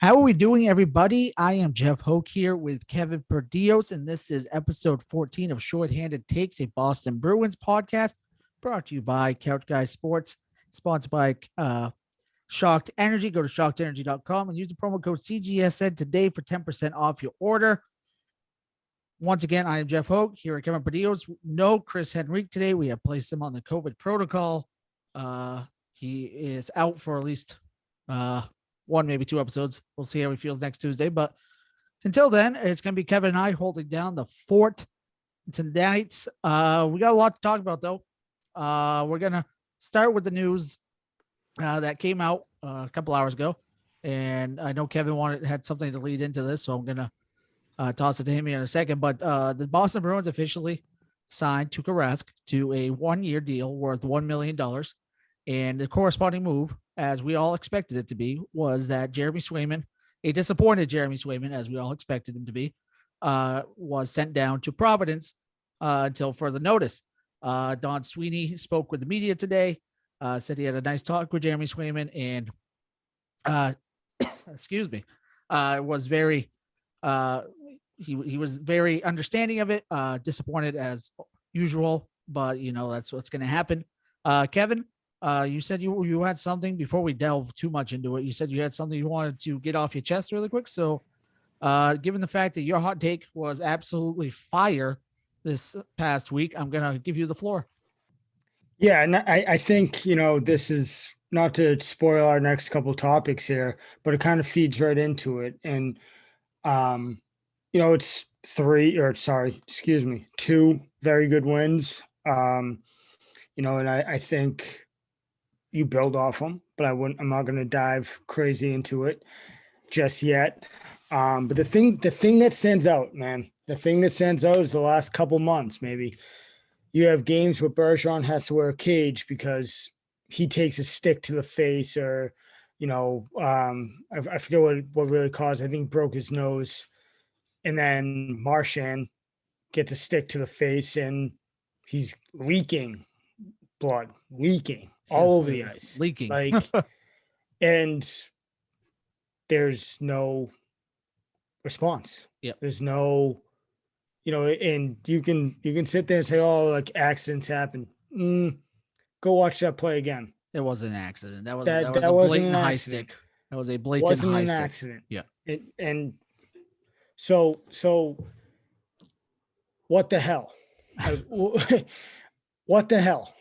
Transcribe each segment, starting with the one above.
How are we doing, everybody? I am Jeff Hoke here with Kevin Perdios, and this is episode 14 of Shorthanded Takes, a Boston Bruins podcast brought to you by Couch Guy Sports, sponsored by Shocked Energy. Go to shockedenergy.com and use the promo code CGSN today for 10% off your order. Once again, I am Jeff Hoke here at Kevin Perdios. No Chris Henrique today. We have placed him on the COVID protocol. He is out for at least one, maybe two episodes. We'll see how he feels next Tuesday. But until then, it's going to be Kevin and I holding down the fort tonight. We got a lot to talk about, though. We're going to start with the news that came out a couple hours ago. And I know Kevin had something to lead into this, so I'm going to toss it to him here in a second. But the Boston Bruins officially signed Tuukka Rask to a one-year deal worth $1 million. And the corresponding move, as we all expected it to be, was that Jeremy Swayman, a disappointed Jeremy Swayman, as we all expected him to be, was sent down to Providence until further notice. Don Sweeney spoke with the media today, said he had a nice talk with Jeremy Swayman, and excuse me, was very he was very understanding of it, disappointed as usual, but that's what's going to happen. Kevin, you said you had something before we delve too much into it. You said you had something you wanted to get off your chest really quick. So, given the fact that your hot take was absolutely fire this past week, I'm going to give you the floor. Yeah. And I think, this is not to spoil our next couple topics here, but it kind of feeds right into it. And, it's two very good wins. And I think you build off them, but I'm not going to dive crazy into it just yet. But the thing that stands out, man, is the last couple months, maybe you have games where Bergeron has to wear a cage because he takes a stick to the face, or, I forget what really caused, I think broke his nose. And then Marchand gets a stick to the face and he's leaking blood, all over the ice, leaking. And there's no response. Yeah. There's no, and you can sit there and say, oh, like accidents happen. Go watch that play again. It wasn't an accident. That was a blatant high stick. That was a blatant high stick. Accident. Yeah. And so what the hell? What the hell?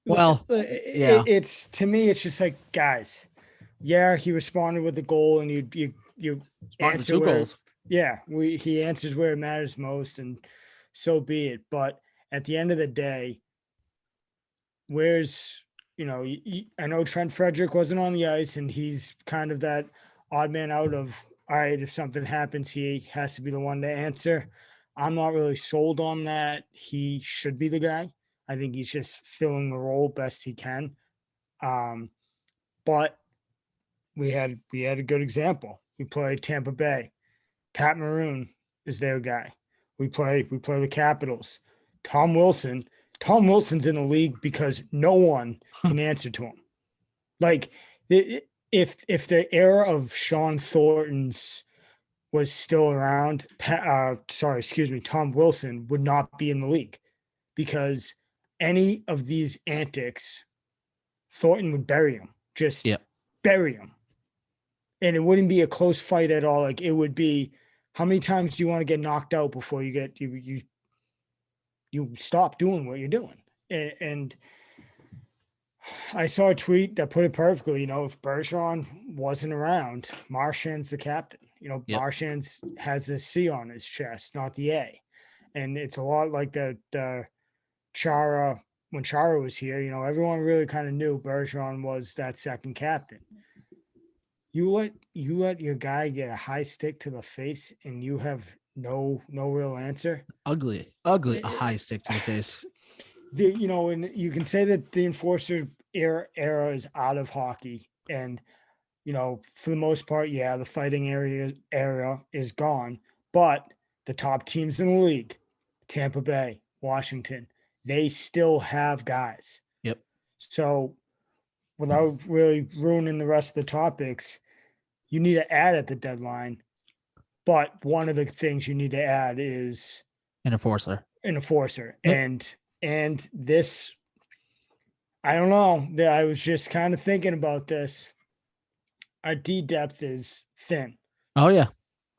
Well, yeah. It's to me, it's just like, guys, yeah, he responded with the goal, and you answer two goals. Yeah, he answers where it matters most, and so be it. But at the end of the day, where's I know Trent Frederick wasn't on the ice, and he's kind of that odd man out of, all right, if something happens, he has to be the one to answer. I'm not really sold on that. He should be the guy. I think he's just filling the role best he can. But we had a good example. We played Tampa Bay. Pat Maroon is their guy. We play the Capitals. Tom Wilson's in the league because no one can answer to him. Like, if the era of Sean Thornton's was still around, Tom Wilson would not be in the league, because any of these antics, Thornton would bury him. Bury him. And it wouldn't be a close fight at all. Like, it would be, how many times do you want to get knocked out before you stop doing what you're doing? And I saw a tweet that put it perfectly. If Bergeron wasn't around, Marchand's the captain. Yep. Marchand has the C on his chest, not the A. And it's a lot like the Chara, when Chara was here, everyone really kind of knew Bergeron was that second captain. You let your guy get a high stick to the face, and you have no real answer. Ugly, a high stick to the face. And you can say that the enforcer era is out of hockey, and for the most part, yeah, the fighting era is gone. But the top teams in the league, Tampa Bay, Washington, they still have guys. Yep. So without really ruining the rest of the topics, you need to add at the deadline. But one of the things you need to add is An enforcer. an enforcer. Yep. And this, I don't know. I was just kind of thinking about this. Our D depth is thin. Oh yeah.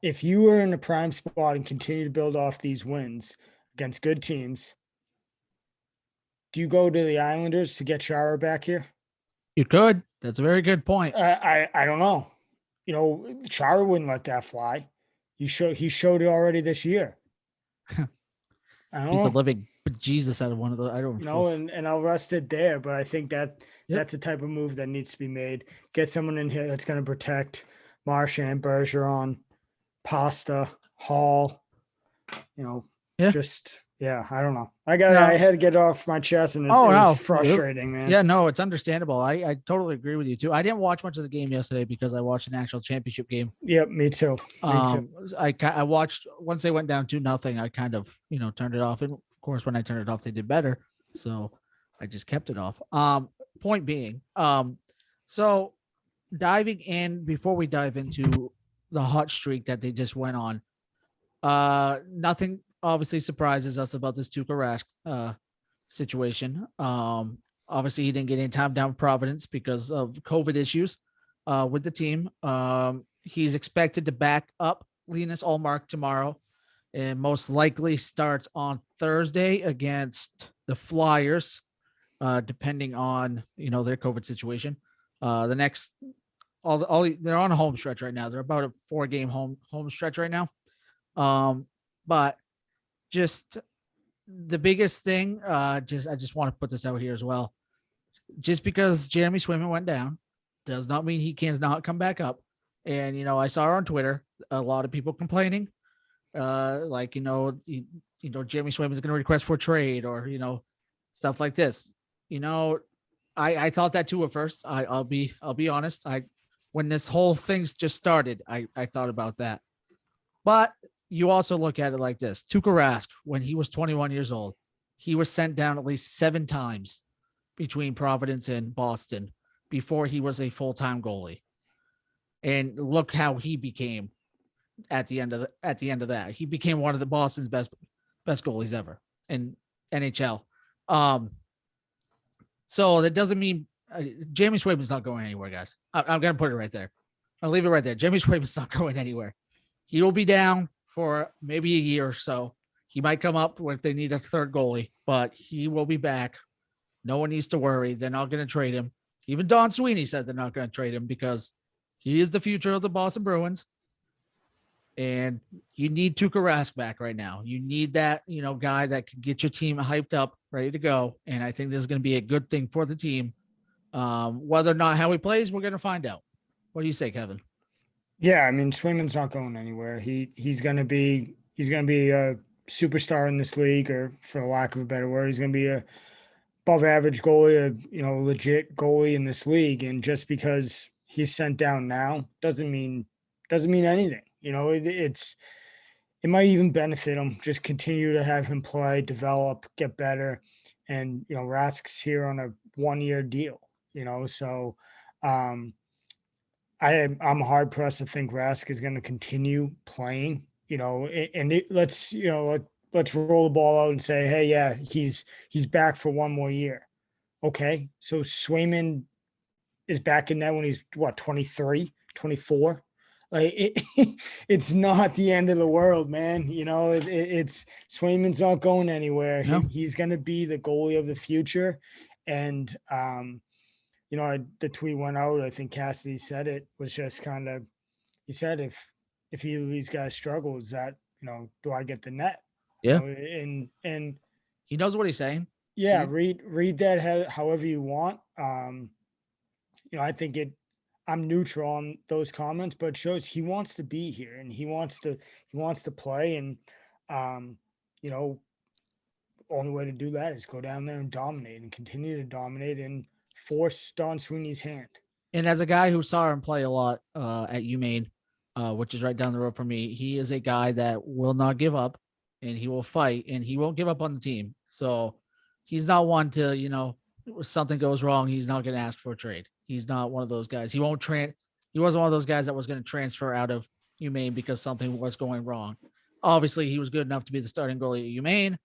If you were in a prime spot and continue to build off these wins against good teams, do you go to the Islanders to get Chara back here? You could. That's a very good point. I don't know. You know, Chara wouldn't let that fly. He showed it already this year. I don't Beat the know. living Jesus out of one of the. I don't You know, and I'll rest it there. But I think that Yep. that's the type of move that needs to be made. Get someone in here that's going to protect Marchand, Bergeron, Pasta, Hall. You know, Yeah. just I don't know. I No. had to get it off my chest, and it Oh, no. was frustrating, man. Yeah, no, it's understandable. I totally agree with you too. I didn't watch much of the game yesterday because I watched an actual championship game. Yep, me too. I watched once they went down 2-0. I kind of turned it off, and of course when I turned it off, they did better. So I just kept it off. Point being, so diving in before we dive into the hot streak that they just went on, nothing obviously surprises us about this Tuukka Rask situation. Obviously he didn't get any time down with Providence because of COVID issues with the team. He's expected to back up Linus Ullmark tomorrow and most likely starts on Thursday against the Flyers, depending on their COVID situation. The next they're on a home stretch right now. They're about a 4-game home stretch right now. But just the biggest thing, I just want to put this out here as well. Just because Jeremy Swayman went down does not mean he cannot come back up. And I saw on Twitter a lot of people complaining, like Jeremy Swayman is going to request for trade or stuff like this. I thought that too at first. I'll be honest. When this whole thing's just started, I thought about that. But you also look at it like this. Tuukka Rask, when he was 21 years old, he was sent down at least 7 times between Providence and Boston before he was a full-time goalie. And look how he became at the end of that. He became one of the Boston's best goalies ever in NHL. So that doesn't mean Jamie Swayman's not going anywhere, guys. I'm going to put it right there. I'll leave it right there. Jamie Swayman's not going anywhere. He will be down for maybe a year or so. He might come up if they need a third goalie, but he will be back. No one needs to worry. They're not going to trade him. Even Don Sweeney said they're not going to trade him because he is the future of the Boston Bruins. And you need Tuukka Rask back right now. You need that, guy that can get your team hyped up, ready to go. And I think this is going to be a good thing for the team. Whether or not how he plays, we're going to find out. What do you say, Kevin? Yeah, I mean, Swayman's not going anywhere. He's going to be a superstar in this league, or for lack of a better word, he's going to be a above average goalie, a legit goalie in this league. And just because he's sent down now doesn't mean anything. It might even benefit him. Just continue to have him play, develop, get better. And Rask's here on a 1-year deal. So I'm hard pressed to think Rask is going to continue playing. Let's roll the ball out and say, hey, yeah, he's back for 1 more year. Okay, so Swayman is back in that when he's 23, 24. Like it's not the end of the world, man. It's Swayman's not going anywhere. No. He's going to be the goalie of the future. And, the tweet went out. I think Cassidy said it was just kind of, he said, if either of these guys struggles, that, do I get the net? Yeah. And he knows what he's saying. Yeah. Read that however you want. I think I'm neutral on those comments, but it shows he wants to be here and he wants to play. And, only way to do that is go down there and dominate and continue to dominate and force Don Sweeney's hand. And as a guy who saw him play a lot at UMaine, which is right down the road from me, he is a guy that will not give up and he will fight and he won't give up on the team. So he's not one to, if something goes wrong, he's not going to ask for a trade. He's not one of those guys. He won't He wasn't one of those guys that was going to transfer out of UMaine because something was going wrong. Obviously, he was good enough to be the starting goalie at UMaine.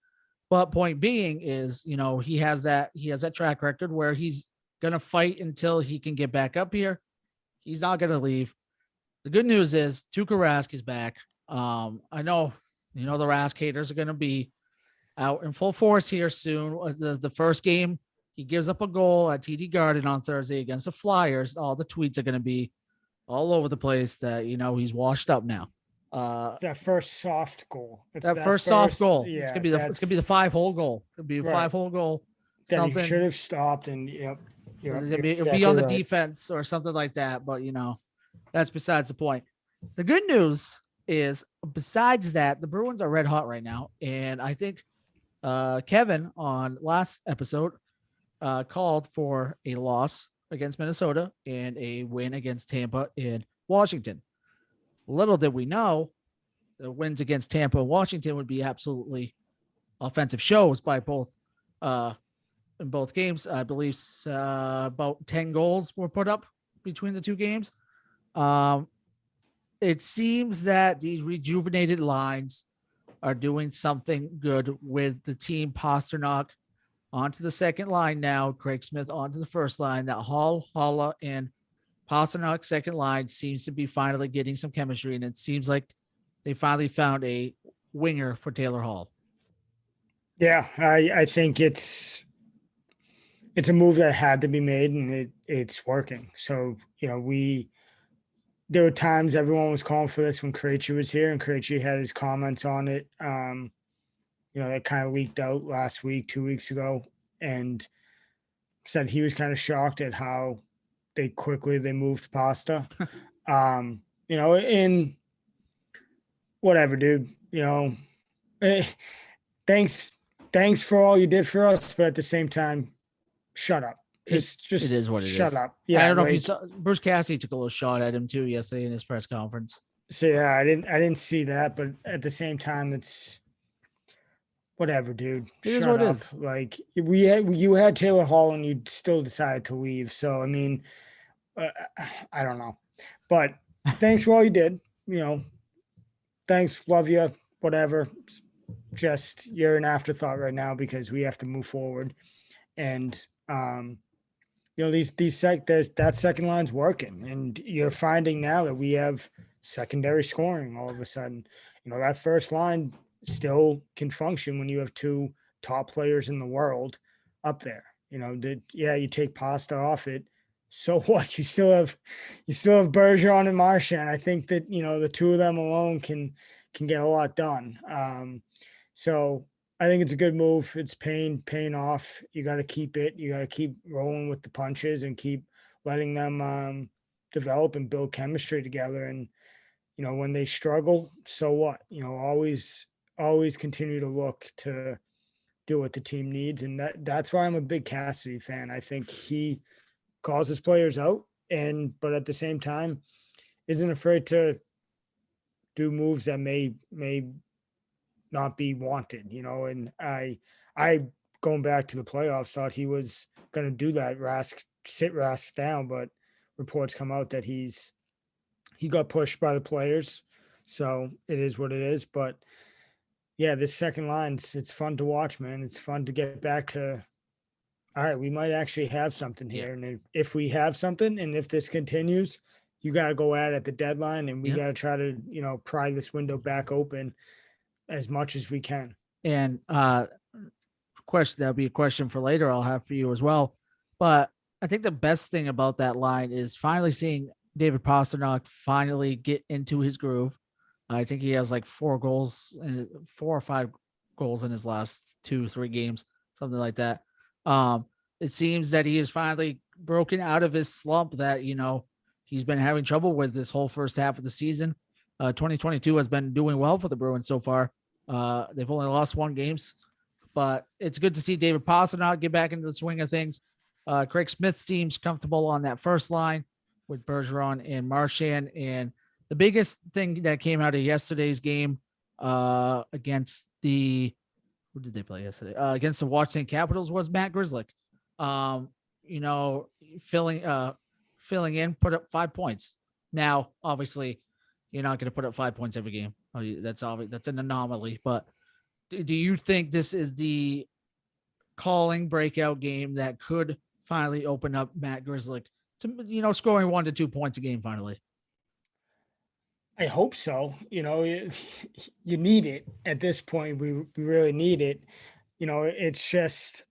But point being is, he has that track record where he's going to fight until he can get back up here. He's not going to leave. The good news is Tuukka Rask is back. I know, the Rask haters are going to be out in full force here soon. The first game, he gives up a goal at TD Garden on Thursday against the Flyers. All the tweets are going to be all over the place that, he's washed up now. That first soft goal. It's that first soft goal. Yeah, it's gonna be the 5-hole goal. It'll be a 5-hole goal. That he should have stopped, and it'll be on the defense or something like that. But that's besides the point. The good news is, besides that, the Bruins are red hot right now, and I think Kevin on last episode called for a loss against Minnesota and a win against Tampa and Washington. Little did we know, the wins against Tampa and Washington would be absolutely offensive shows by both in both games. I believe about 10 goals were put up between the two games. It seems that these rejuvenated lines are doing something good with the team. Pastrnak onto the second line now. Craig Smith onto the first line. That Hall, Holla, and Pastrnak second line seems to be finally getting some chemistry, and it seems like they finally found a winger for Taylor Hall. Yeah, I think it's a move that had to be made, and it's working. So, there were times everyone was calling for this when Krejci was here, and Krejci had his comments on it. That kind of leaked out last week, 2 weeks ago, and said he was kind of shocked at how they moved Pasta. In whatever, dude, thanks for all you did for us, but at the same time, shut up. Just it is what it shut is. up. Yeah, I don't know if you saw, Bruce Cassidy took a little shot at him too yesterday in his press conference. So yeah, I didn't see that, but at the same time, it's whatever, dude. It shut up. Like you had Taylor Hall, and you still decided to leave. So I mean, I don't know, but thanks for all you did. Thanks, love you, whatever. Just you're an afterthought right now because we have to move forward, and that second line's working, and you're finding now that we have secondary scoring all of a sudden. That first line still can function when you have two top players in the world up there. You take Pasta off it. So what? You still have Bergeron and Marchand. I think that the two of them alone can get a lot done. So I think it's a good move. It's paying off. You got to keep it. You got to keep rolling with the punches and keep letting them develop and build chemistry together. And when they struggle, so what? Always continue to look to do what the team needs, and that's why I'm a big Cassidy fan. I think he calls his players out, but at the same time, isn't afraid to do moves that may not be wanted. And I going back to the playoffs, thought he was going to do that. Sit Rask down, but reports come out that he got pushed by the players. So it is what it is. But yeah, this second line, it's fun to watch, man. It's fun to get back to, all right, we might actually have something here. Yeah. And if we have something, and if this continues, you got to go at the deadline, and we got to try to, pry this window back open as much as we can. And that'll be a question for later I'll have for you as well. But I think the best thing about that line is finally seeing David Pastrnak finally get into his groove. I think he has like 4 or 5 goals in his last 2-3 games, something like that. It seems that he is finally broken out of his slump that, he's been having trouble with this whole first half of the season. 2022 has been doing well for the Bruins so far. They've only lost 1 game, but it's good to see David Pastrnak get back into the swing of things. Craig Smith seems comfortable on that first line with Bergeron and Marchand. And the biggest thing that came out of yesterday's game against who did they play yesterday? Against the Washington Capitals was Matt Grzelcyk. Filling in, put up 5 points. Now, obviously, you're not going to put up 5 points every game. That's obvious. That's an anomaly. But do you think this is the calling breakout game that could finally open up Matt Grizzlick to scoring 1 to 2 points a game finally? I hope so. You need it at this point. We really need it. It's just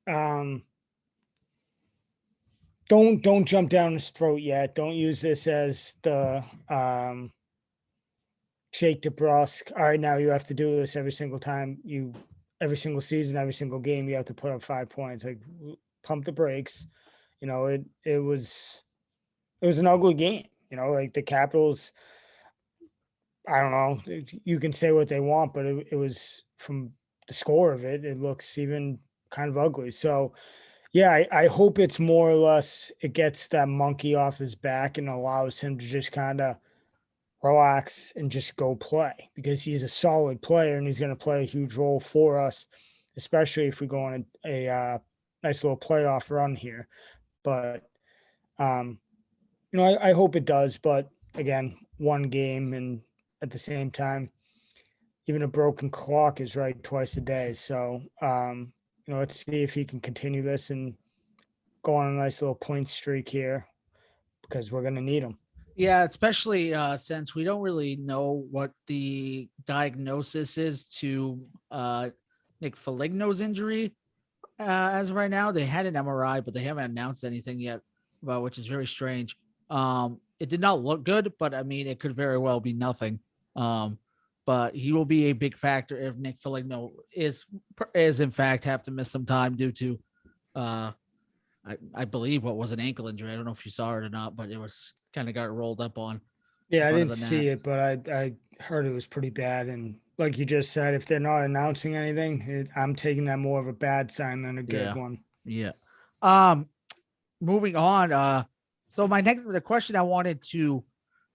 don't jump down his throat yet. Don't use this as the shake DeBrusque. All right, now you have to do this every single time every single season, every single game, you have to put up 5 points. Like, pump the brakes. It was an ugly game. Like the Capitals, I don't know. You can say what they want, but it was, from the score of it, it looks even kind of ugly. So, yeah, I hope it's more or less it gets that monkey off his back and allows him to just kind of relax and just go play, because he's a solid player and he's going to play a huge role for us, especially if we go on a nice little playoff run here. But, I hope it does. But again, one game, and at the same time, even a broken clock is right twice a day. So, let's see if he can continue this and go on a nice little point streak here, because we're going to need him. Yeah, especially since we don't really know what the diagnosis is to Nick Foligno's injury as of right now. They had an MRI, but they haven't announced anything yet, which is very strange. It did not look good, but I mean, it could very well be nothing. But he will be a big factor if Nick Foligno is in fact have to miss some time due to I believe what was an ankle injury. I don't know if you saw it or not, but it was kind of got rolled up on. Yeah, I didn't see it, but I heard it was pretty bad. And like you just said, if they're not announcing anything, I'm taking that more of a bad sign than a good one. Yeah. Moving on. So the question I wanted to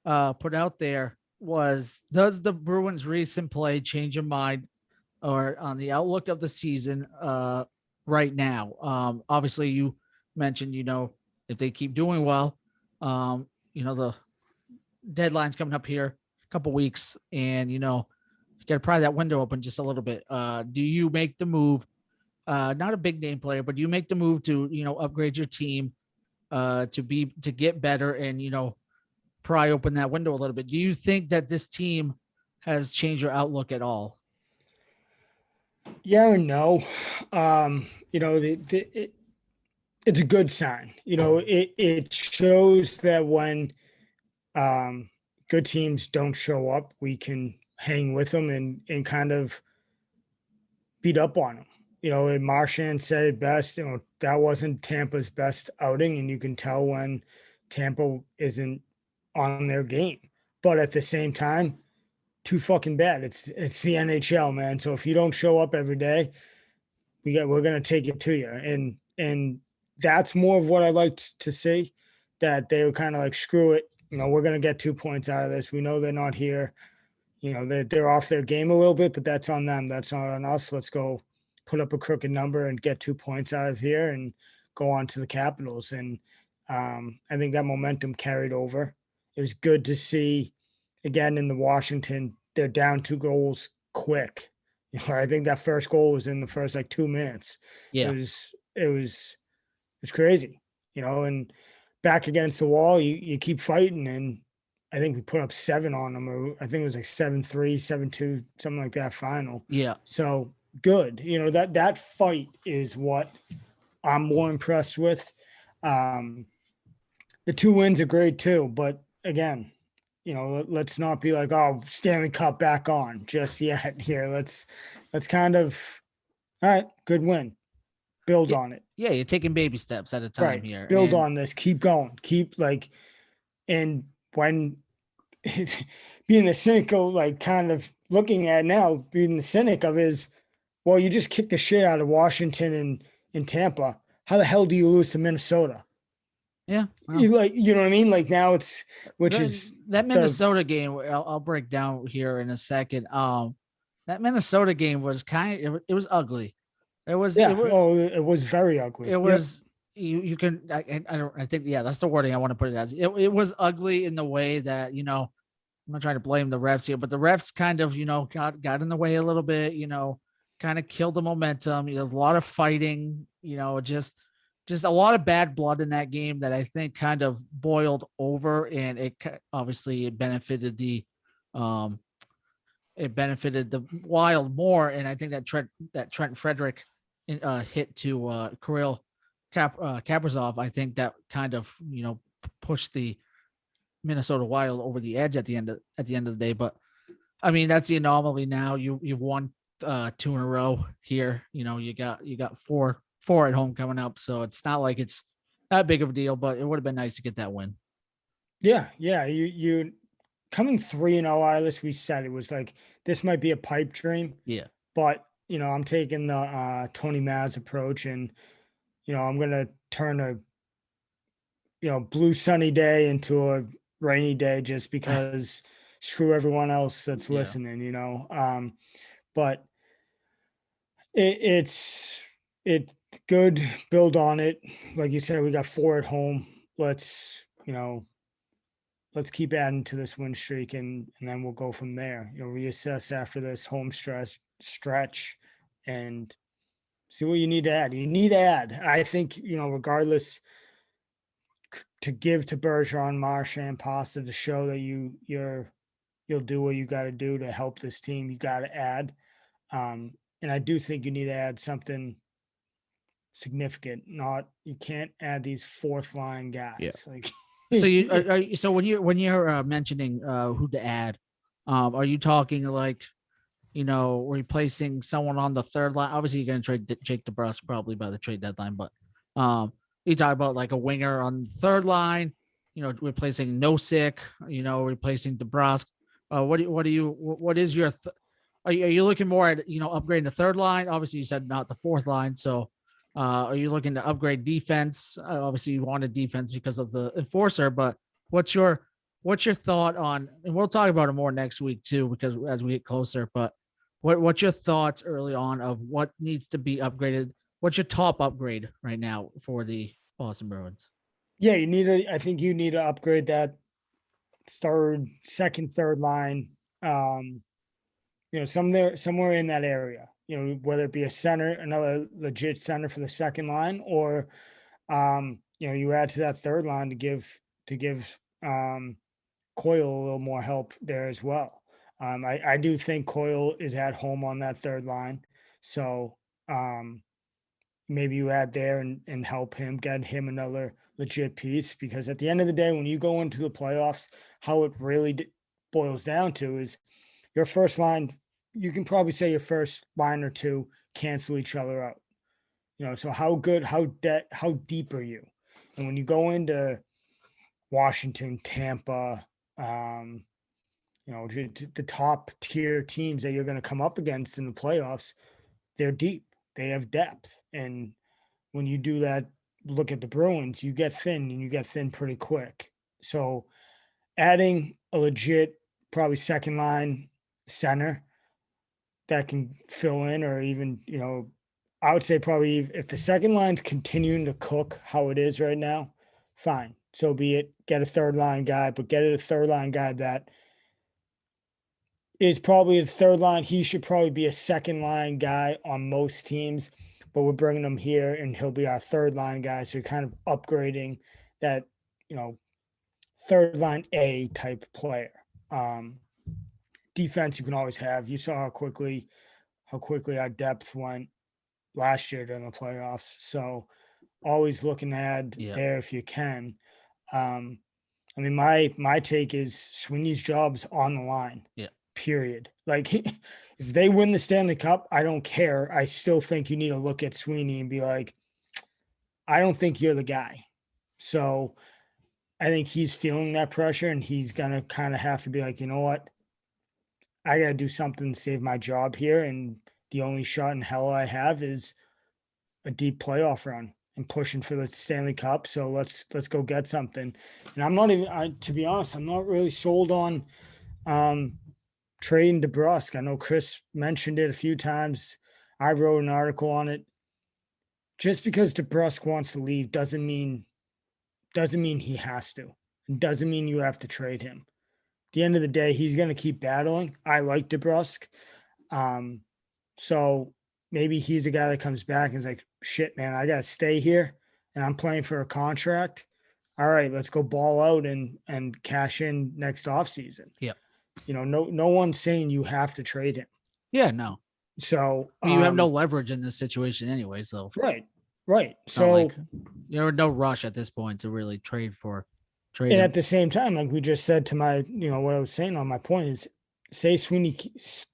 put out there was, does the Bruins' recent play change your mind or on the outlook of the season right now? Obviously, you mentioned, if they keep doing well, the deadline's coming up here a couple weeks, and you got to pry that window open just a little bit. Do you make the move? Not a big name player, but do you make the move to upgrade your team to get better and pry open that window a little bit? Do you think that this team has changed your outlook at all? Yeah or no. It's a good sign. It shows that when good teams don't show up, we can hang with them and kind of beat up on them. And Marchand said it best. That wasn't Tampa's best outing, and you can tell when Tampa isn't on their game. But at the same time, too fucking bad. It's the NHL, man. So if you don't show up every day, we're gonna take it to you. And that's more of what I liked to see, that they were kind of like, screw it. We're gonna get 2 points out of this. We know they're not here. They're off their game a little bit, but that's on them. That's not on us. Let's go put up a crooked number and get 2 points out of here and go on to the Capitals. And I think that momentum carried over. It was good to see, again, in the Washington, they're down 2 goals quick. I think that first goal was in the first 2 minutes. Yeah. It was crazy, and back against the wall, you keep fighting. And I think we put up 7 on them, or I think it was 7-3, 7-2, something like that final. Yeah. So good. That fight is what I'm more impressed with. The 2 wins are great too, but again, let's not be like, oh, Stanley Cup back on just yet here. Let's kind of, all right, good win. Build on it. Yeah, you're taking baby steps at a time here. Build on this. Keep going. And when being the cynical, kind of looking at now, being the cynic of is, well, you just kicked the shit out of Washington and in Tampa. How the hell do you lose to Minnesota? Yeah. Well, you know what I mean? Now it's, that Minnesota game, I'll break down here in a second. That Minnesota game was it was ugly. It was it was very ugly. It was, you can I think that's the wording I want to put it as. It was ugly in the way that, I'm not trying to blame the refs here, but the refs kind of, got in the way a little bit, kind of killed the momentum. A lot of fighting, just a lot of bad blood in that game that I think kind of boiled over, and obviously um it benefited the Wild more, and I think that Trent Frederick hit to Kirill Kaprizov, I think that kind of pushed the Minnesota Wild over the edge at the end of the day. But I mean, that's the anomaly now. You've won 2 in a row here. You got four at home coming up, so it's not like it's that big of a deal. But it would have been nice to get that win. Yeah, yeah. You coming 3-0 out of this, we said it was like this might be a pipe dream, Yeah, but I'm taking the Tony Maz approach, and I'm gonna turn a blue sunny day into a rainy day just because screw everyone else that's yeah, listening. But it's good. Build on it. Like you said, we got 4 at home. Let's keep adding to this win streak, and then we'll go from there. Reassess after this home stretch and see what you need to add. You need to add. I think, regardless, to give to Bergeron, Marchand, Pasta to show that you'll do what you got to do to help this team. You got to add. And I do think you need to add something significant. You can't add these fourth line yeah. guys. Like So when you're mentioning who to add, are you talking like replacing someone on the third line? Obviously, you're going to trade Jake DeBrusk probably by the trade deadline, but you talk about like a winger on the third line, replacing Nosek, replacing DeBrusk. What is your are you looking more at upgrading the third line? Obviously, you said not the fourth line, so are you looking to upgrade defense? Obviously, you wanted defense because of the enforcer, but what's your thought on? And we'll talk about it more next week too, because as we get closer. But what's your thoughts early on of what needs to be upgraded? What's your top upgrade right now for the Boston Bruins? yeah, I think you need to upgrade that third line. Somewhere in that area, whether it be a center, another legit center for the second line, or you add to that third line to give Coyle a little more help there as well. I do think Coyle is at home on that third line, so maybe you add there and help him, get him another legit piece, because at the end of the day, when you go into the playoffs, how it really boils down to is your first line. You can probably say your first line or two cancel each other out. So how good, how deep are you? And when you go into Washington, Tampa, the top tier teams that you're going to come up against in the playoffs, they're deep. They have depth. And when you do that, look at the Bruins, you get thin, and you get thin pretty quick. So adding a legit, probably second line center that can fill in, or even, I would say probably if the second line's continuing to cook how it is right now, fine. So be it. Get a third line guy, but get it a third line guy that is probably the third line. He should probably be a second line guy on most teams, but we're bringing him here and he'll be our third line guy. So you're kind of upgrading that, third line A type player. Defense you can always have. You saw how quickly our depth went last year during the playoffs. So always looking to add there if you can. I mean, my take is Sweeney's job's on the line. Yeah. Period. Like if they win the Stanley Cup, I don't care. I still think you need to look at Sweeney and be like, I don't think you're the guy. So I think he's feeling that pressure, and he's gonna kind of have to be like, you know what? I gotta do something to save my job here. And the only shot in hell I have is a deep playoff run and pushing for the Stanley Cup. So let's go get something. And I'm not even, to be honest, I'm not really sold on trading DeBrusk. I know Chris mentioned it a few times. I wrote an article on it. just because DeBrusk wants to leave doesn't mean he has to. It doesn't mean you have to trade him. At the end of the day, he's going to keep battling. I like DeBrusk. So maybe he's a guy that comes back and is like, shit, man, I got to stay here and I'm playing for a contract. All right, let's go ball out and cash in next offseason. Yeah. No one's saying you have to trade him. Yeah, no. So You have no leverage in this situation anyway. So right. So So you're no rush at this point to really trade and him. at the same time, like we just said to my, what I was saying on my point is, say Sweeney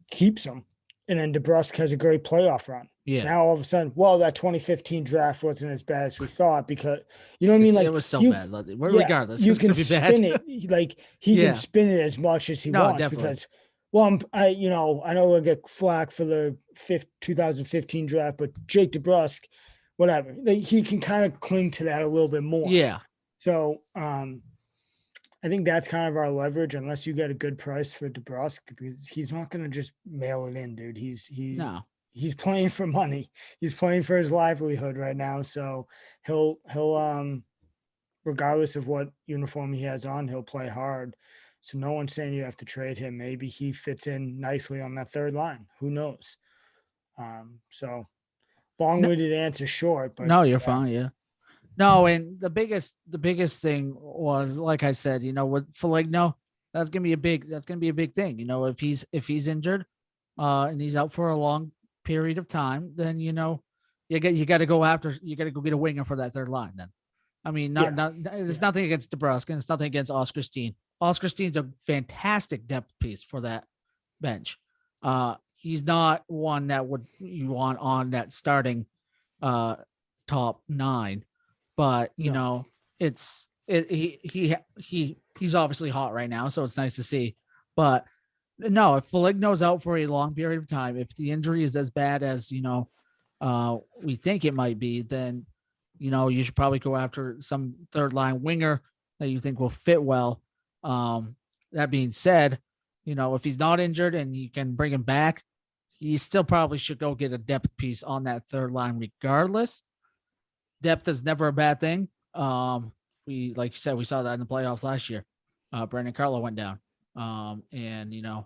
keeps him, and then DeBrusk has a great playoff run. Yeah. Now all of a sudden, well, that 2015 draft wasn't as bad as we thought because you know what I mean. Like it was so bad. Regardless, you it's can gonna be spin bad. it like he can spin it as much as he wants definitely. because. Well, I know I get flack for the 2015 draft, but Jake DeBrusk, whatever, he can kind of cling to that a little bit more. Yeah. So I think that's kind of our leverage, unless you get a good price for DeBrusk, because he's not going to just mail it in, dude. He's playing for money. He's playing for his livelihood right now. So he'll regardless of what uniform he has on, he'll play hard. So no one's saying you have to trade him. Maybe he fits in nicely on that third line. Who knows? So long-winded answer short, but no, you're fine. Yeah. No, and the biggest thing was, like I said, with Foligno, that's gonna be a big thing. If he's injured, and he's out for a long period of time, then you got to go get a winger for that third line. Then, I mean, there's nothing against DeBrusk, and it's nothing against Oscar Steen. Oscar Steen's a fantastic depth piece for that bench. He's not one that you want on that starting top 9. But he's obviously hot right now, so it's nice to see. But no, if Foligno's out for a long period of time, if the injury is as bad as we think it might be, then you should probably go after some third line winger that you think will fit well. That being said, if he's not injured and you can bring him back, you still probably should go get a depth piece on that third line regardless. Depth is never a bad thing. We, like you said, we saw that in the playoffs last year. Brandon Carlo went down. And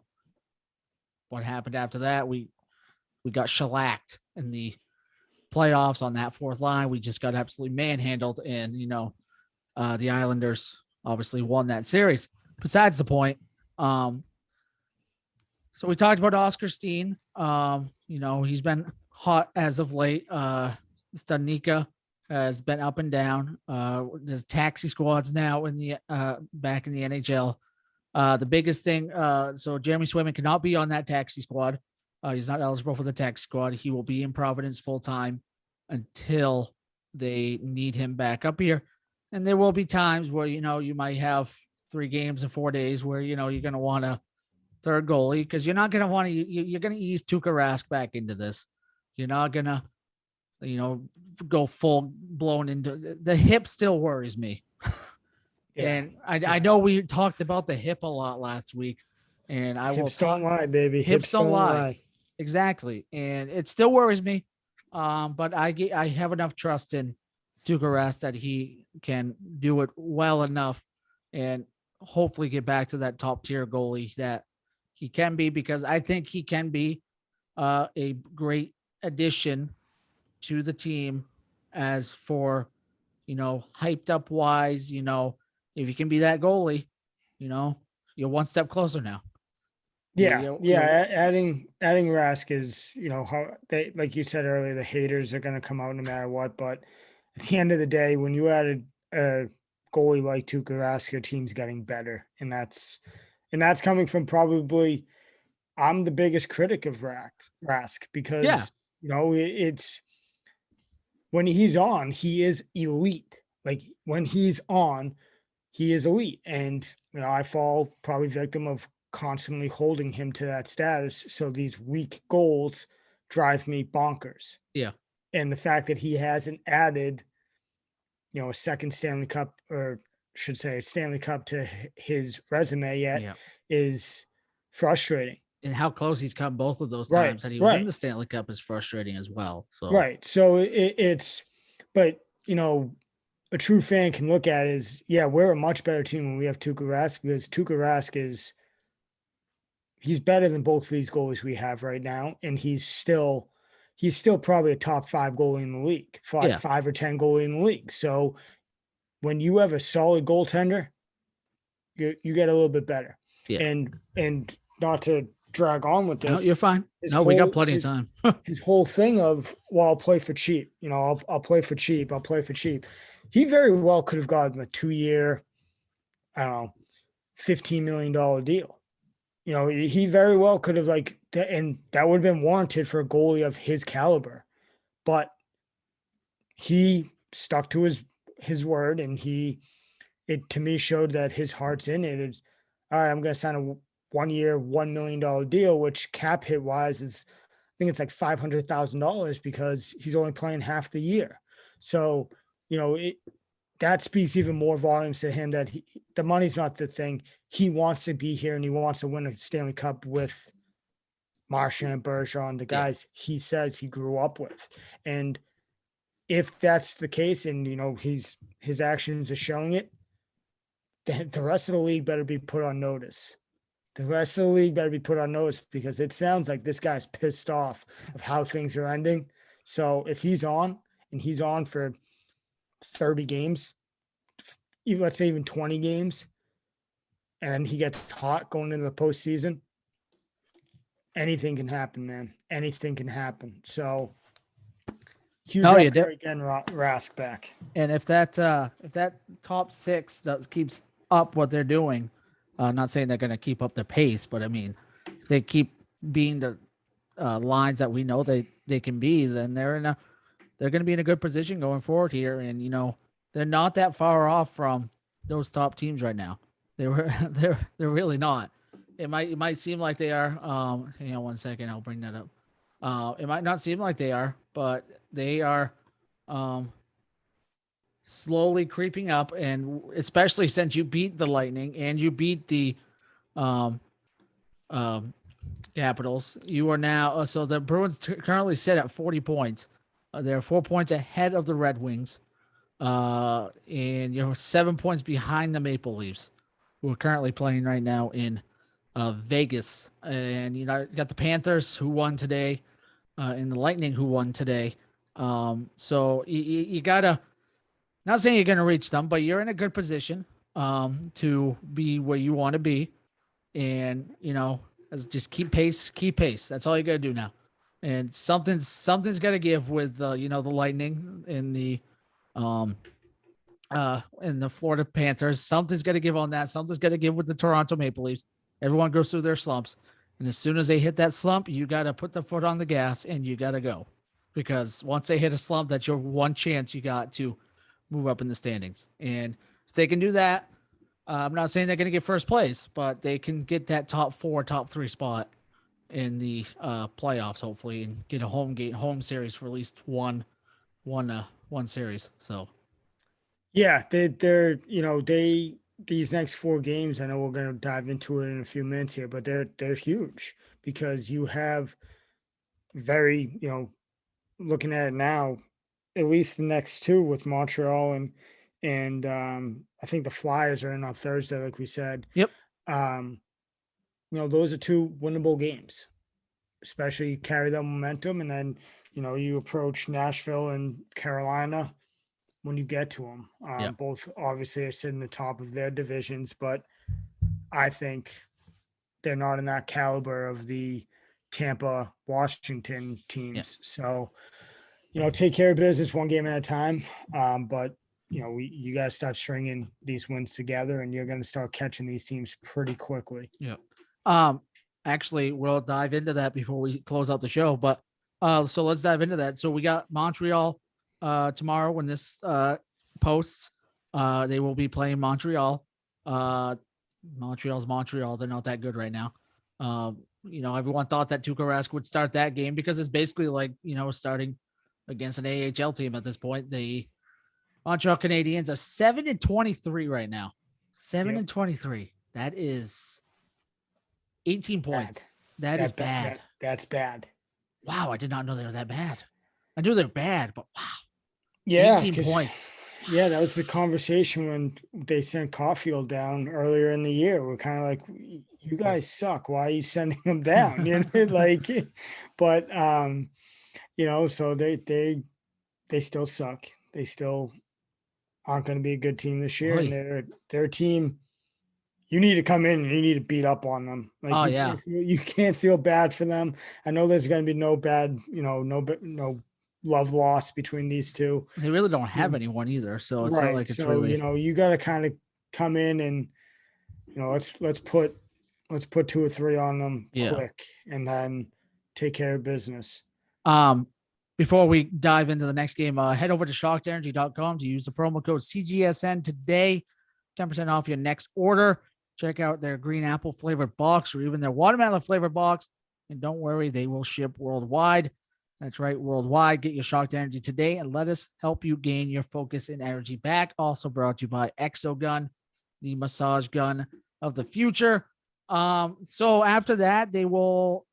what happened after that? We got shellacked in the playoffs on that fourth line. We just got absolutely manhandled, and the Islanders obviously won that series. Besides the point, so we talked about Oscar Steen. He's been hot as of late. Stanika has been up and down. There's taxi squads now in the back in the NHL. The biggest thing, so Jeremy Swayman cannot be on that taxi squad. He's not eligible for the taxi squad. He will be in Providence full time until they need him back up here. And there will be times where you might have 3 games in 4 days where you're going to want a third goalie, because you're not going to want to. You're going to ease Tuukka Rask back into this. You're not going to go full blown into the hip. Still worries me. And I know we talked about the hip a lot last week, and hips don't lie, baby. Hips don't lie. Exactly. And it still worries me. But I have enough trust in Tuukka Rask that he can do it well enough and hopefully get back to that top tier goalie that he can be, because I think he can be a great addition to the team. As for, hyped up wise, if you can be that goalie, you're one step closer now. Adding Rask is, how they, like you said earlier, the haters are going to come out no matter what. But at the end of the day, when you added a goalie like Tuukka Rask, your team's getting better, and that's coming from probably, I'm the biggest critic of Rask because it's when he's on, he is elite. Like when he's on, he is elite, and I fall probably victim of constantly holding him to that status. So these weak goals drive me bonkers. Yeah. And the fact that he hasn't added, a second Stanley Cup, or should say Stanley Cup, to his resume yet is frustrating. And how close he's come both of those times that he was in the Stanley Cup is frustrating as well. So So it's But, a true fan can look at it is, yeah, we're a much better team when we have Tuukka Rask because Tuukka Rask he's better than both of these goalies we have right now, and he's still probably a top 5 goalie in the league, Yeah. 5 or 10 goalie in the league. So when you have a solid goaltender, you get a little bit better. Yeah. And not to drag on with No, this, you're fine. his No, we got whole plenty of his time. his whole thing of, well, I'll play for cheap. I'll play for cheap. I'll play for cheap. He very well could have gotten a 2-year, I don't know, $15 million deal. He very well could have and that would have been warranted for a goalie of his caliber. But he stuck to his word, and it to me showed that his heart's in it. It's all right. I'm going to sign a 1-year, $1 million deal, which cap hit wise is, I think it's like $500,000 because he's only playing half the year. So, that speaks even more volumes to him that the money's not the thing. He wants to be here and he wants to win a Stanley Cup with Marchand, Bergeron, the guys he says he grew up with. And if that's the case, and his actions are showing it, the rest of the league better be put on notice. The rest of the league better be put on notice because it sounds like this guy's pissed off of how things are ending. So if he's on and he's on for 30 games, even let's say even 20 games, and he gets hot going into the postseason, anything can happen, man. Anything can happen. So huge upgrade again, Rask back. And if that top 6 keeps up what they're doing, not saying they're going to keep up their pace, but I mean, if they keep being the lines that we know they can be, then they're going to be in a good position going forward here. And they're not that far off from those top teams right now. They're really not. It might seem like they are. Hang on 1 second, I'll bring that up. It might not seem like they are, but they are slowly creeping up, and especially since you beat the Lightning and you beat the Capitals, you are now so the Bruins currently sit at 40 points. They're 4 points ahead of the Red Wings, and you're 7 points behind the Maple Leafs, who are currently playing right now in Vegas. And you got the Panthers who won today, and the Lightning who won today. So you gotta, not saying you're gonna reach them, but you're in a good position to be where you want to be, and just keep pace. That's all you gotta do now. And something's got to give with the Lightning in the Florida Panthers. Something's got to give on that. Something's got to give with the Toronto Maple Leafs. Everyone goes through their slumps, and as soon as they hit that slump, you got to put the foot on the gas and you got to go, because once they hit a slump, that's your one chance you got to move up in the standings. And if they can do that, I'm not saying they're going to get first place, but they can get that top 4, top 3 spot in the playoffs, hopefully, and get a home series for at least one series. So yeah, these next 4 games, I know we're going to dive into it in a few minutes here, but they're huge because you have very, looking at it now, at least the next 2 with Montreal and I think the Flyers are in on Thursday, like we said. Yep. Those are 2 winnable games, especially carry that momentum. And then, you approach Nashville and Carolina when you get to them. Yep. Both obviously are sitting the top of their divisions, but I think they're not in that caliber of the Tampa, Washington teams. Yep. So, take care of business one game at a time. But you got to start stringing these wins together, and you're going to start catching these teams pretty quickly. Yeah. Actually, we'll dive into that before we close out the show. But so let's dive into that. So we got Montreal tomorrow when this posts. They will be playing Montreal. Montreal's Montreal. They're not that good right now. Everyone thought that Tuukka Rask would start that game because it's basically like starting against an AHL team at this point. The Montreal Canadiens are 7-23 right now. 7-23. That is 18 points. That's bad. That's bad. Wow, I did not know they were that bad. I knew they're bad, but wow. Yeah, 18 because points. yeah, that was the conversation when they sent Caulfield down earlier in the year. We're kind of like, you guys suck. Why are you sending them down? You know, like, but so they still suck. They still aren't going to be a good team this year, and Boy. they're a team. You need to come in and you need to beat up on them. Like Oh yeah. you can't feel bad for them. I know there's going to be no bad, no love loss between these two. They really don't have anyone either. So it's not Right. like it's So, really you got to kind of come in and, let's put two or three on them yeah. quick and then take care of business. Before we dive into the next game, head over to shockenergy.com to use the promo code CGSN today. 10% off your next order. Check out their green apple flavored box or even their watermelon flavored box. And don't worry, they will ship worldwide. That's right, worldwide. Get your Shocked Energy today and let us help you gain your focus and energy back. Also brought to you by Exogun, the massage gun of the future. So after that, they will,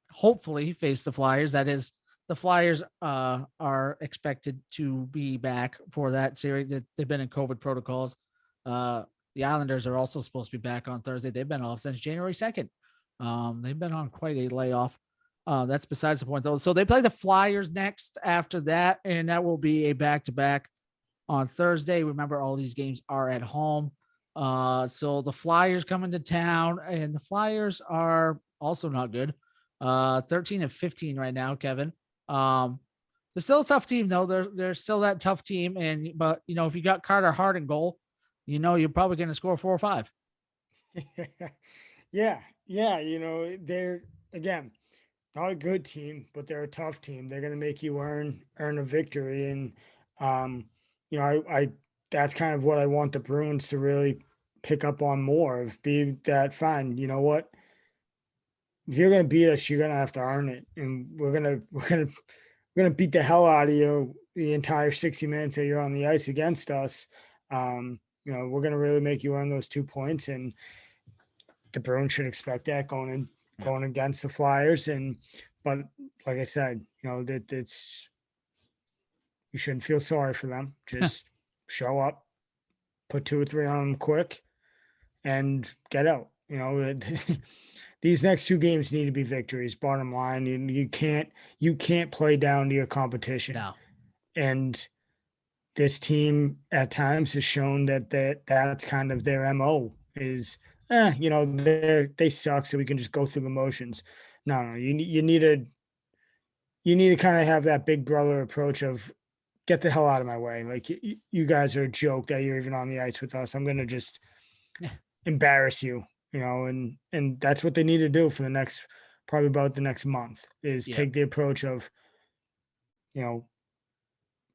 hopefully face the Flyers. That is, the Flyers are expected to be back for that series. They've been in COVID protocols. The Islanders are also supposed to be back on Thursday. They've been off since January 2nd. They've been on quite a layoff. That's besides the point, though. So they play the Flyers next after that, and that will be a back-to-back on Thursday. Remember, all these games are at home. So the Flyers come into town, and the Flyers are also not good. 13-15 right now, Kevin. They're still a tough team, though. They're still that tough team, but if you got Carter Hart in goal, you're probably going to score 4 or 5. Yeah. They're again not a good team, but they're a tough team. They're going to make you earn a victory, and I that's kind of what I want the Bruins to really pick up on more of. Be that fine. You know what? If you're going to beat us, you're going to have to earn it, and we're gonna beat the hell out of you the entire 60 minutes that you're on the ice against us. We're gonna really make you earn those 2 points, and the Bruins should expect that going against the Flyers. But like I said, that it's you shouldn't feel sorry for them. Just show up, put 2 or 3 on them quick, and get out. These next 2 games need to be victories. Bottom line, you can't play down to your competition. No. And this team at times has shown that's kind of their MO is, they suck, so we can just go through the motions. No, you need to kind of have that big brother approach of get the hell out of my way. Like you guys are a joke that you're even on the ice with us. I'm going to just embarrass you. And that's what they need to do for probably about the next month is take the approach of,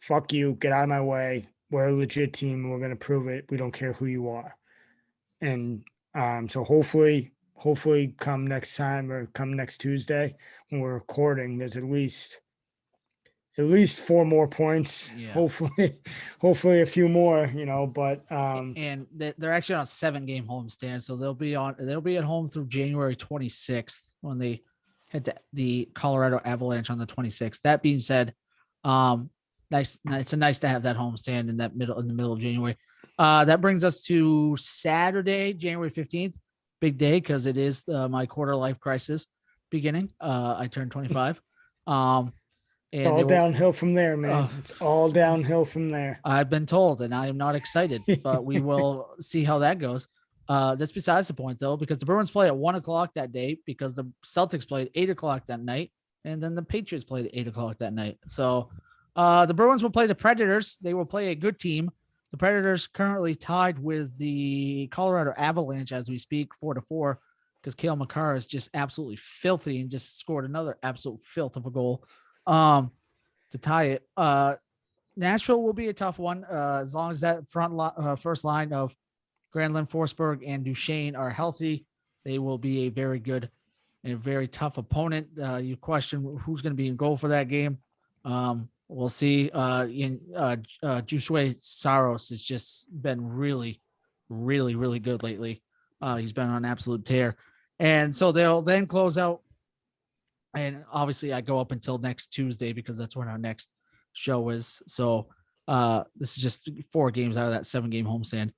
fuck you, get out of my way. We're a legit team. And we're going to prove it. We don't care who you are. And so hopefully come next time or come next Tuesday when we're recording, there's at least 4 more points. Yeah. Hopefully a few more, but and they're actually on a 7-game homestand, so they'll be at home through January 26th when they head to the Colorado Avalanche on the 26th. That being said, it's nice to have that homestand in the middle of January. That brings us to Saturday, January 15th, big day because it is my quarter life crisis beginning. I turned 25. And all downhill from there, man. It's all downhill from there. I've been told, and I am not excited, but we will see how that goes. That's besides the point, though, because the Bruins play at 1:00 that day because the Celtics played 8:00 that night, and then the Patriots played at 8:00 that night. So the Bruins will play the Predators. They will play a good team. The Predators currently tied with the Colorado Avalanche as we speak, 4-4, because Cale Makar is just absolutely filthy and just scored another absolute filth of a goal. To tie it. Nashville will be a tough one as long as that first line of Granlund, Forsberg, and Duchesne are healthy. They will be a very good and a very tough opponent. You question who's going to be in goal for that game. We'll see. Jusue Saros has just been really, really, really good lately. He's been on an absolute tear. And so they'll then close out. And obviously I go up until next Tuesday because that's when our next show is. So this is just 4 games out of that 7-game homestand.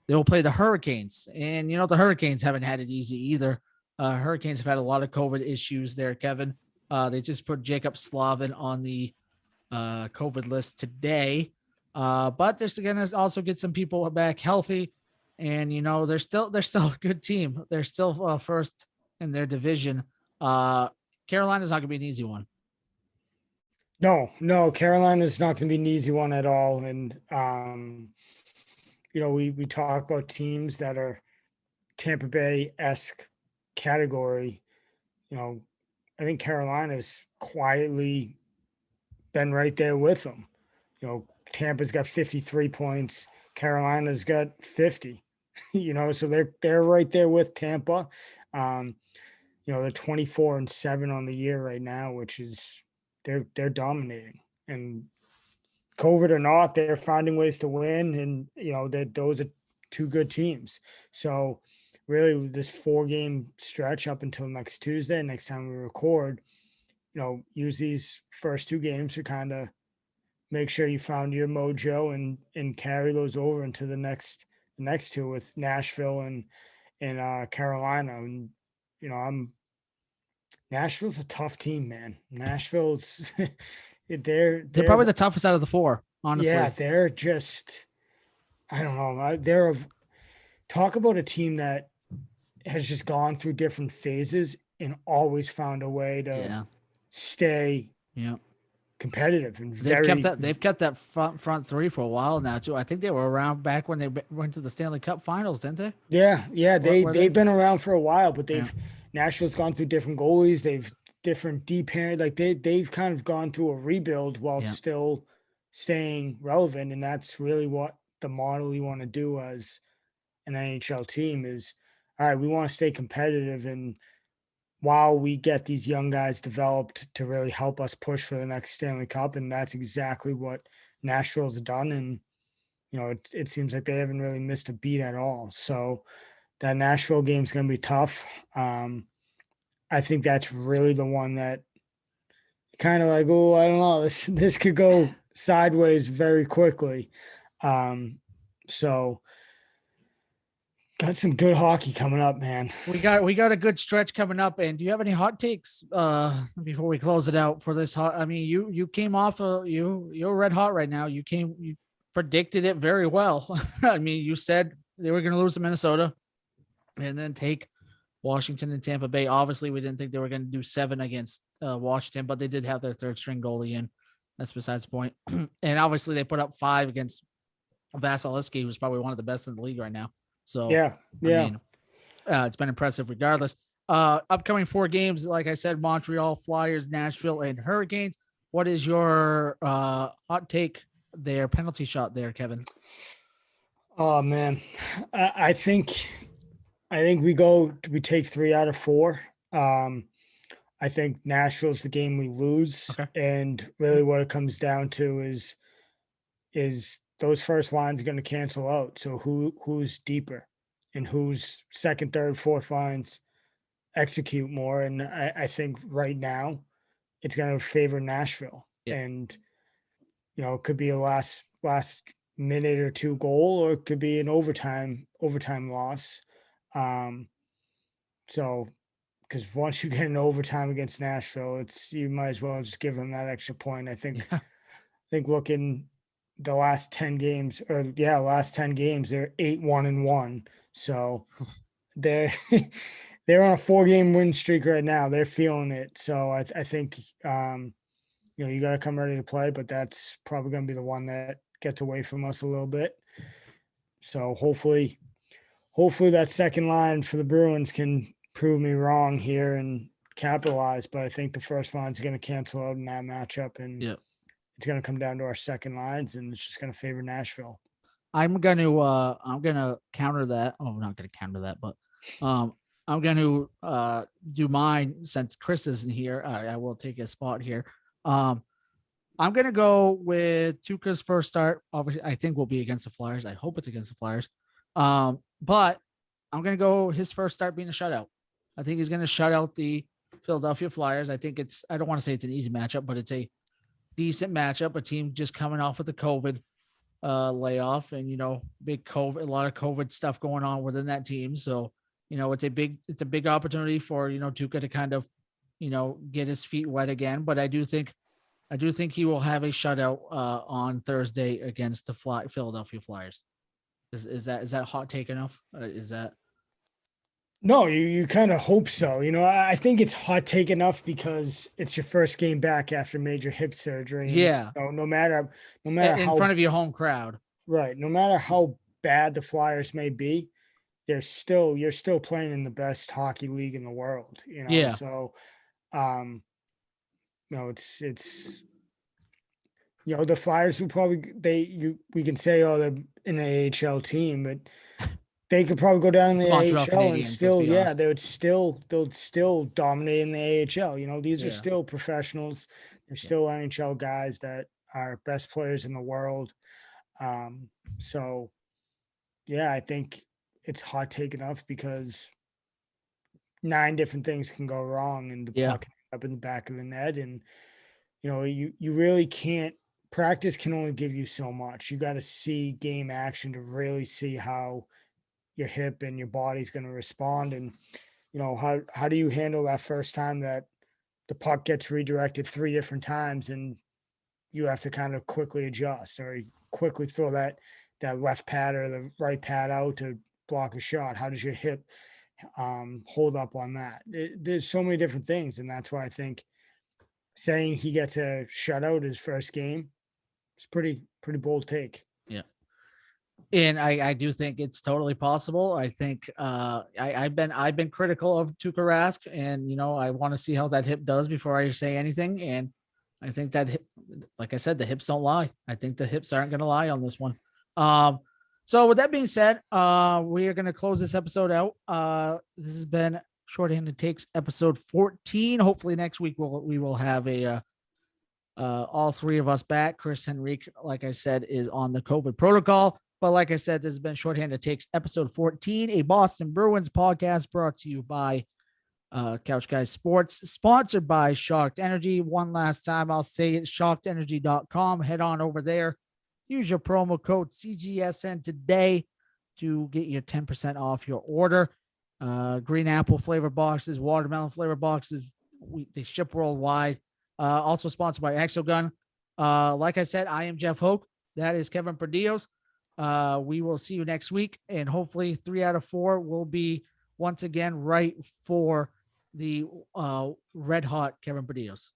They will play the Hurricanes, and the Hurricanes haven't had it easy either. Hurricanes have had a lot of COVID issues there, Kevin. They just put Jacob Slavin on the COVID list today, but they're going to also get some people back healthy, and they're still a good team. They're still first in their division. Carolina's not going to be an easy one. No, Carolina's not going to be an easy one at all. And we talk about teams that are Tampa Bay-esque category. I think Carolina's quietly been right there with them. Tampa's got 53 points. Carolina's got 50. So they're right there with Tampa. They're 24-7 on the year right now, which is they're dominating. And COVID or not, they're finding ways to win. And those are 2 good teams. So really, this 4-game stretch up until next Tuesday, next time we record, use these first 2 games to kind of make sure you found your mojo and carry those over into the next 2 with Nashville and Carolina. And Nashville's a tough team, man. Nashville's they're probably the toughest out of the 4, honestly. Yeah, they're just, I don't know. Talk about a team that has just gone through different phases and always found a way to stay competitive. And they've kept that front 3 for a while now too. I think they were around back when they went to the Stanley Cup Finals, didn't they? Yeah. They've been around for a while, but Nashville's gone through different goalies. They've different deep pair. Like they've kind of gone through a rebuild while still staying relevant, and that's really what the model you want to do as an NHL team is. All right, we want to stay competitive, and while we get these young guys developed to really help us push for the next Stanley Cup, and that's exactly what Nashville's done. And it seems like they haven't really missed a beat at all. So that Nashville game is going to be tough. I think that's really the one that kind of like, oh, I don't know, this could go sideways very quickly. So got some good hockey coming up, man. We got a good stretch coming up. And do you have any hot takes before we close it out for this hot? I mean, you came off you're red hot right now. You predicted it very well. I mean, you said they were going to lose to Minnesota and then take Washington and Tampa Bay. Obviously, we didn't think they were going to do 7 against Washington, but they did have their 3rd string goalie in. That's besides the point. And obviously, they put up 5 against Vasilevsky, who's probably one of the best in the league right now. So yeah. I mean, it's been impressive regardless. Upcoming 4 games, like I said, Montreal, Flyers, Nashville, and Hurricanes. What is your hot take there? Penalty shot there, Kevin. Oh man, I think we take 3 out of 4. I think Nashville's the game we lose. Okay. And really what it comes down to is those first lines are going to cancel out. So who's deeper and who's second, third, fourth lines execute more. And I think right now it's going to favor Nashville. Yeah. And, it could be a last minute or 2 goal, or it could be an overtime loss. So, because once you get an overtime against Nashville, you might as well just give them that extra point. I think looking the last 10 games, they're 8-1-1. So they're on a 4-game win streak right now. They're feeling it. So I think you got to come ready to play, but that's probably going to be the one that gets away from us a little bit. So hopefully that second line for the Bruins can prove me wrong here and capitalize. But I think the first line is going to cancel out in that matchup, and it's going to come down to our second lines, and it's just going to favor Nashville. I'm going to counter that. Oh, I'm not going to counter that, but I'm going to do mine since Chris isn't here. I will take a spot here. I'm going to go with Tuukka's first start. Obviously, I think will be against the Flyers. I hope it's against the Flyers. But I'm going to go his first start being a shutout. I think he's going to shut out the Philadelphia Flyers. I think I don't want to say it's an easy matchup, but it's a decent matchup, a team just coming off with the COVID layoff, and big COVID, a lot of COVID stuff going on within that team. So it's a big opportunity for Tuca to kind of get his feet wet again. But I do think he will have a shutout on Thursday against the Philadelphia Flyers. Is that hot take enough? Is that No, you kind of hope so. I think it's hot take enough because it's your first game back after major hip surgery. And, yeah? no matter In how front of your home crowd, right, no matter how bad the Flyers may be, you're still playing in the best hockey league in the world. yeah, So it's the Flyers will probably we can say, oh, they're an AHL team, but they could probably go down in it's the the Montreal AHL and Canadiens. Let's still, be yeah, honest. they'll still dominate in the AHL. These are Yeah, still professionals. They're yeah, still NHL guys that are best players in the world. So yeah, I think it's hot take enough because 9 different things can go wrong and the yeah, puck can end up in the back of the net. And, you really can't. Practice can only give you so much. You got to see game action to really see how your hip and your body's going to respond. And, how do you handle that first time that the puck gets redirected 3 different times and you have to kind of quickly adjust or quickly throw that left pad or the right pad out to block a shot? How does your hip hold up on that? There's so many different things, and that's why I think saying he gets a shutout his first game is pretty bold take. yeah. And I do think it's totally possible. I think I've been critical of Tuukka Rask, and I want to see how that hip does before I say anything. And I think that like I said, the hips don't lie. I think the hips aren't going to lie on this one. So with that being said, we are going to close this episode out. This has been Shorthanded Takes episode 14. Hopefully next week we will have a all 3 of us back. Chris Henrique, like I said, is on the COVID protocol. But like I said, this has been Shorthanded Takes episode 14, a Boston Bruins podcast brought to you by Couch Guys Sports, sponsored by Shocked Energy. One last time, I'll say it, shockedenergy.com. Head on over there. Use your promo code CGSN today to get your 10% off your order. Green apple flavor boxes, watermelon flavor boxes, they ship worldwide. Also sponsored by Exogun. Like I said, I am Jeff Hoke. That is Kevin Perdios. We will see you next week, and hopefully 3 out of 4 will be once again right for the red hot Kevin Perdios.